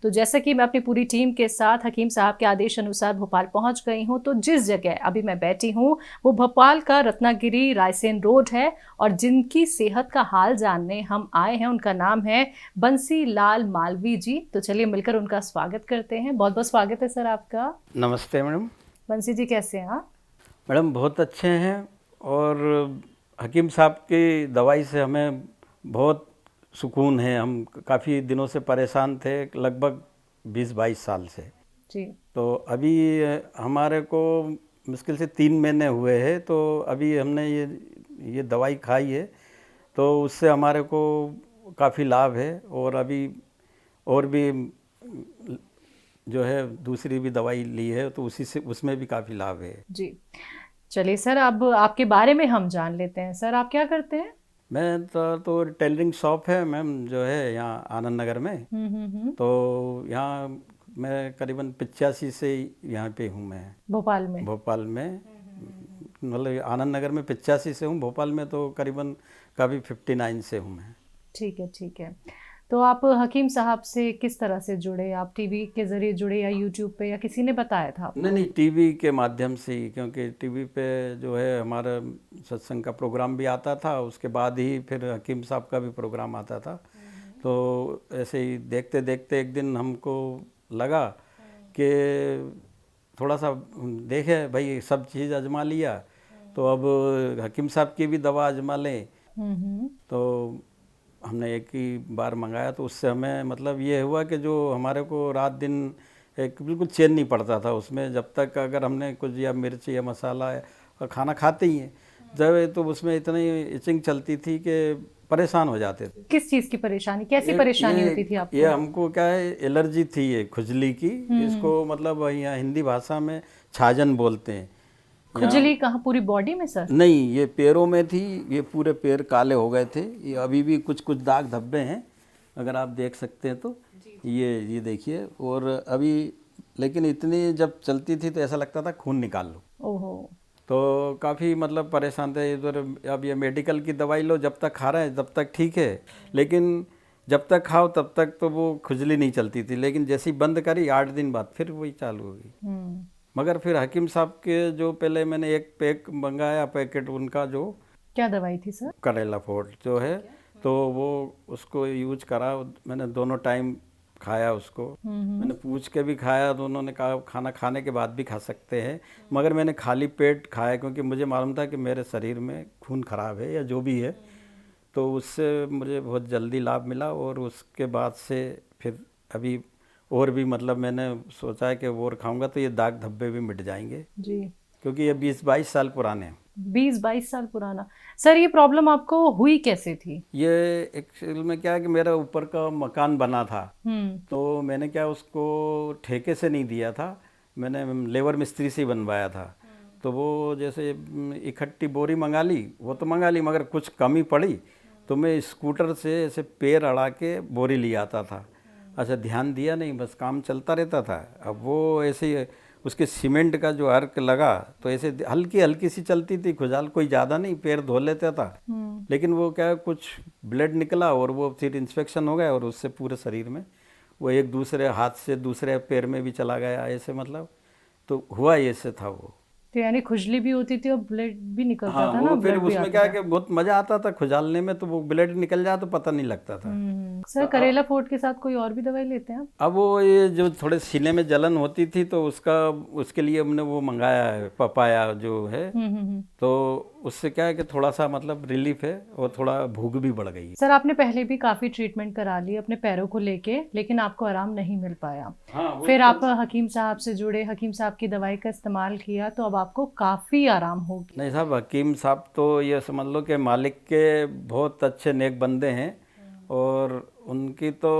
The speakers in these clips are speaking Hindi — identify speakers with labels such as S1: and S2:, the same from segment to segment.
S1: तो जैसे कि मैं अपनी पूरी टीम के साथ हकीम साहब के आदेश अनुसार भोपाल पहुंच गई हूं, तो जिस जगह अभी मैं बैठी हूं वो भोपाल का रत्नागिरी रायसेन रोड है और जिनकी सेहत का हाल जानने हम आए हैं उनका नाम है बंसी लाल मालवी जी। तो चलिए मिलकर उनका स्वागत करते हैं। बहुत बहुत स्वागत है सर आपका।
S2: नमस्ते मैडम।
S1: बंसी जी कैसे हैं आप?
S2: मैडम बहुत अच्छे हैं और हकीम साहब की दवाई से हमें बहुत सुकून है। हम काफ़ी दिनों से परेशान थे, लगभग 20-22 साल से।
S1: जी।
S2: तो अभी हमारे को मुश्किल से 3 महीने हुए हैं, तो अभी हमने ये दवाई खाई है तो उससे हमारे को काफ़ी लाभ है। और अभी और भी जो है दूसरी भी दवाई ली है तो उसी से उसमें भी काफ़ी लाभ है।
S1: जी चलिए सर, अब आपके बारे में हम जान लेते हैं। सर आप क्या करते हैं?
S2: मैं तो टेलरिंग शॉप है मैम, जो है यहाँ आनंद नगर में। तो यहाँ मैं करीबन 85 से यहाँ पे हूँ मैं। भोपाल में मतलब आनंद नगर में 85 से हूँ, भोपाल में तो करीबन कभी 59 से हूँ मैं।
S1: ठीक है ठीक है। तो आप हकीम साहब से किस तरह से जुड़े? आप टीवी के जरिए जुड़े या यूट्यूब पे या किसी ने बताया था आपको?
S2: नहीं, टीवी के माध्यम से ही, क्योंकि टीवी पे जो है हमारा सत्संग का प्रोग्राम भी आता था, उसके बाद ही फिर हकीम साहब का भी प्रोग्राम आता था। तो ऐसे ही देखते देखते एक दिन हमको लगा कि थोड़ा सा देखे भाई, सब चीज़ आजमा लिया तो अब हकीम साहब की भी दवा आजमा लें। तो हमने एक ही बार मंगाया तो उससे हमें मतलब ये हुआ कि जो हमारे को रात दिन एक बिल्कुल चैन नहीं पड़ता था उसमें, जब तक अगर हमने कुछ या मिर्च या मसाला या खाना खाते ही हैं जब, तो उसमें इतनी इचिंग चलती थी कि परेशान हो जाते थे।
S1: किस चीज़ की परेशानी, कैसी परेशानी होती थी आपको?
S2: ये हमको क्या है, एलर्जी थी ये खुजली की। इसको मतलब यहाँ हिंदी भाषा में छाजन बोलते हैं।
S1: खुजली कहाँ, पूरी बॉडी में सर?
S2: नहीं, ये पैरों में थी, ये पूरे पैर काले हो गए थे। ये अभी भी कुछ कुछ दाग धब्बे हैं, अगर आप देख सकते हैं तो ये देखिए। और अभी लेकिन इतनी जब चलती थी तो ऐसा लगता था खून निकाल लो।
S1: ओहो।
S2: तो काफ़ी मतलब परेशान थे इधर। अब ये मेडिकल की दवाई लो, जब तक खा रहे हैं तब तक ठीक है, लेकिन जब तक खाओ तब तक तो वो खुजली नहीं चलती थी। लेकिन जैसे ही बंद करी 8 दिन बाद फिर वही चालू हो गई। मगर फिर हकीम साहब के जो पहले मैंने एक पैक मंगाया, पैकेट उनका, जो
S1: क्या दवाई थी सर?
S2: करेला फोर्ट जो है, तो वो उसको यूज करा मैंने, दोनों टाइम खाया उसको। मैंने पूछ के भी खाया तो उन्होंने कहा खाना खाने के बाद भी खा सकते हैं, मगर मैंने खाली पेट खाया क्योंकि मुझे मालूम था कि मेरे शरीर में खून खराब है या जो भी है। तो उससे मुझे बहुत जल्दी लाभ मिला और उसके बाद से फिर अभी और भी मतलब मैंने सोचा है कि वो और खाऊंगा तो ये दाग धब्बे भी मिट जाएंगे
S1: जी,
S2: क्योंकि ये 20-22 साल पुराने हैं।
S1: 20-22 साल पुराना। सर ये प्रॉब्लम आपको हुई कैसे थी?
S2: ये एक्चुअल में क्या है कि मेरा ऊपर का मकान बना था, तो मैंने क्या उसको ठेके से नहीं दिया था, मैंने लेबर मिस्त्री से ही बनवाया था। तो वो जैसे इकट्ठी बोरी मंगा ली, वो तो मंगा ली मगर कुछ कमी पड़ी तो मैं स्कूटर से ऐसे पैर अड़ा के बोरी ले आता था। अच्छा, ध्यान दिया नहीं, बस काम चलता रहता था। अब वो ऐसे उसके सीमेंट का जो अर्क लगा तो ऐसे हल्की हल्की सी चलती थी खुजाल, कोई ज़्यादा नहीं, पैर धो लेता था। लेकिन वो क्या, कुछ ब्लड निकला और वो फिर इंस्पेक्शन हो गया और उससे पूरे शरीर में वो एक दूसरे हाथ से दूसरे पैर में भी चला गया ऐसे, मतलब तो हुआ ऐसे था वो।
S1: तो यानी खुजली भी होती थी और ब्लड भी निकलता
S2: हाँ,
S1: था ना?
S2: वो फिर
S1: ब्लड भी
S2: उसमें
S1: आता
S2: क्या है
S1: था।
S2: कि बहुत मज़ा आता था खुजालने में, तो वो ब्लड निकल जाए तो पता नहीं लगता था।
S1: सर करेला फोर्ट के साथ कोई और भी दवाई लेते हैं आप?
S2: अब वो ये जो थोड़े सीने में जलन होती थी तो उसके लिए हमने वो मंगाया है पपाया जो है। तो उससे क्या है कि थोड़ा सा मतलब रिलीफ है और थोड़ा भूख भी बढ़ गई है।
S1: सर आपने पहले भी काफी ट्रीटमेंट करा ली अपने पैरों को लेके, लेकिन आपको आराम नहीं मिल पाया।
S2: हाँ,
S1: फिर आप हकीम साहब से जुड़े, हकीम साहब की दवाई का इस्तेमाल किया तो अब आपको काफी आराम हो गया।
S2: नहीं साहब, हकीम साहब तो ये समझ लो कि मालिक के बहुत अच्छे नेक बंदे हैं और उनकी तो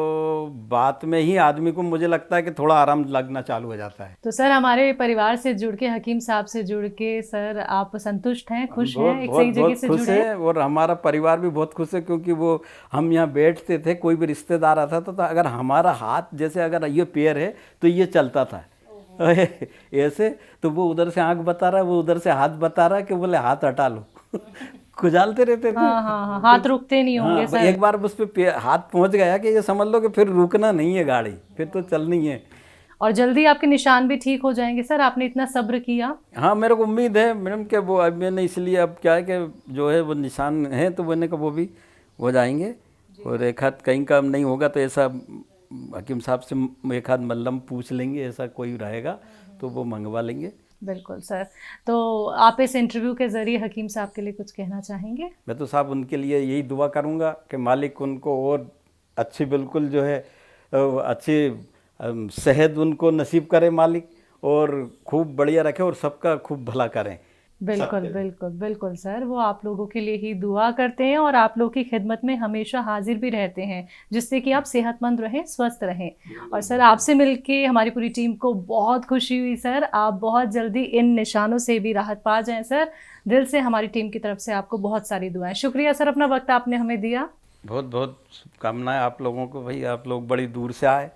S2: बात में ही आदमी को मुझे लगता है कि थोड़ा आराम लगना चालू हो जाता है।
S1: तो सर हमारे परिवार से जुड़ के, हकीम साहब से जुड़ के सर आप संतुष्ट हैं, खुश
S2: बहुत
S1: हैं, एक
S2: बहुत
S1: सही जगह
S2: बहुत
S1: से
S2: खुश
S1: जुड़े हैं?
S2: है और हमारा परिवार भी बहुत खुश है क्योंकि वो हम यहाँ बैठते थे, कोई भी रिश्तेदार आता था तो अगर हमारा हाथ जैसे अगर ये पैर है तो ये चलता था ऐसे, तो वो उधर से आंख बता रहा है, वो उधर से हाथ बता रहा है कि बोले हाथ हटा लो खुजालते रहते थे।
S1: हाँ हाँ हाँ, हाथ रुकते नहीं होंगे
S2: हाँ,
S1: सर।
S2: एक बार उस पे हाथ पहुंच गया कि ये समझ लो कि फिर रुकना नहीं है गाड़ी, फिर तो चलनी है।
S1: और जल्दी आपके निशान भी ठीक हो जाएंगे सर, आपने इतना सब्र किया।
S2: हाँ, मेरे को उम्मीद है मैडम कि वो अब मैंने इसलिए अब क्या है कि जो है वो निशान है तो मैंने कहा वो भी हो जाएंगे। और एक हाथ कहीं काम नहीं होगा तो ऐसा हकीम साहब से एक हाथ मल्लम पूछ लेंगे, ऐसा कोई रहेगा तो वो मंगवा लेंगे।
S1: बिल्कुल सर। तो आप इस इंटरव्यू के ज़रिए हकीम साहब के लिए कुछ कहना चाहेंगे?
S2: मैं तो साहब उनके लिए यही दुआ करूंगा कि मालिक उनको और अच्छी बिल्कुल जो है अच्छी सेहत उनको नसीब करे मालिक, और खूब बढ़िया रखे और सबका खूब भला करें।
S1: बिल्कुल बिल्कुल बिल्कुल सर, वो आप लोगों के लिए ही दुआ करते हैं और आप लोगों की खिदमत में हमेशा हाजिर भी रहते हैं, जिससे कि आप सेहतमंद रहें, स्वस्थ रहें। और सर आपसे मिलके हमारी पूरी टीम को बहुत खुशी हुई सर। आप बहुत जल्दी इन निशानों से भी राहत पा जाएं सर। दिल से हमारी टीम की तरफ से आपको बहुत सारी दुआएं। शुक्रिया सर, अपना वक्त आपने हमें दिया।
S2: बहुत बहुत शुभकामनाएं आप लोगों को, भाई आप लोग बड़ी दूर से आए।